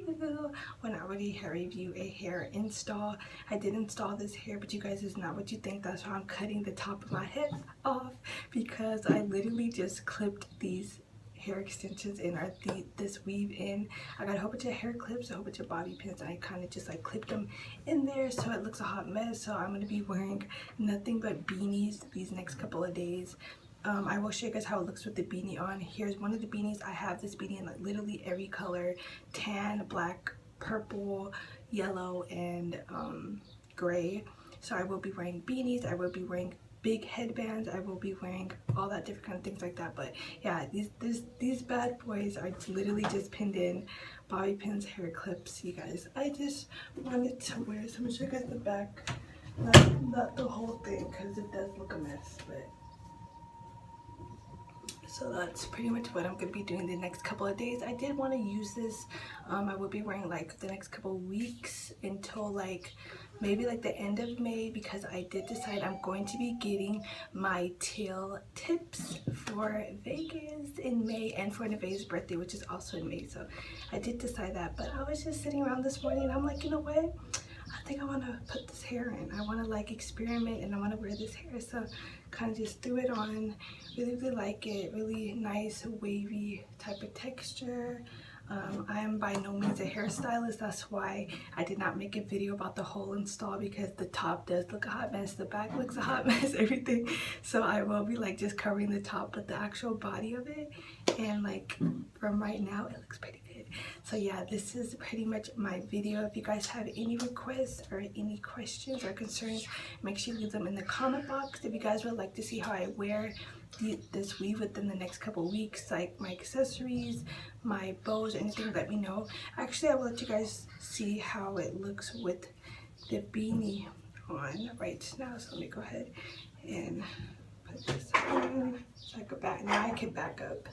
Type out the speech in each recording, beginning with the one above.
review. When I already review a hair install. I did install this hair, but you guys, is not what you think. That's why I'm cutting the top of my head off, because I literally just clipped these hair extensions in, or this weave in. I got a whole bunch of hair clips, a whole bunch of bobby pins, and I kind of just like clipped them in there so it looks a hot mess. So I'm going to be wearing nothing but beanies these next couple of days. I will show you guys how it looks with the beanie on. Here's one of the beanies. I have this beanie in like literally every color: tan, black, purple, yellow, and gray. So I will be wearing beanies. I will be wearing big headbands. I will be wearing all that different kind of things like that. But yeah, these bad boys are literally just pinned in, bobby pins, hair clips. You guys, I just wanted to wear. So I'm gonna show you guys the back, not the whole thing, because it does look a mess. But so that's pretty much what I'm going to be doing the next couple of days. I did want to use this. I will be wearing like the next couple of weeks until like maybe like the end of May, because I did decide I'm going to be getting my tail tips for Vegas in May, and for Nevaeh's birthday, which is also in May. So I did decide that. But I was just sitting around this morning and I'm like, you know what? I think I want to put this hair in. I want to like experiment, and I want to wear this hair. So kind of just threw it on. Really like it. Really nice wavy type of texture. I am by no means a hairstylist. That's why I did not make a video about the whole install, because the top does look a hot mess, the back looks a hot mess, everything. So I will be like just covering the top, but the actual body of it, and like from right now, it looks pretty good. So yeah, this is pretty much my video. If you guys have any requests or any questions or concerns, make sure you leave them in the comment box. If you guys would like to see how I wear this weave within the next couple weeks, like my accessories, my bows, anything, let me know. Actually, I will let you guys see how it looks with the beanie on right now. So let me go ahead and put this on so I go back. Now I can back up.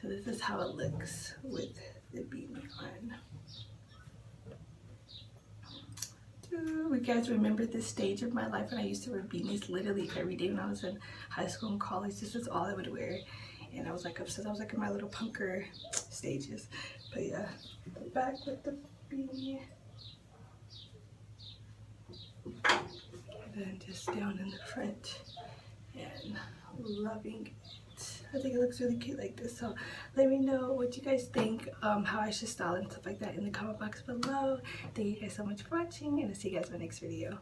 So this is how it looks with the beanie on. You guys remember this stage of my life when I used to wear beanies literally every day when I was in high school and college? This is all I would wear, and I was like obsessed. I was like in my little punker stages. But yeah, back with the beanie, and then just down in the front, and loving it. I think it looks really cute like this. So let me know what you guys think, how I should style and stuff like that in the comment box below. Thank you guys so much for watching, and I'll see you guys in my next video.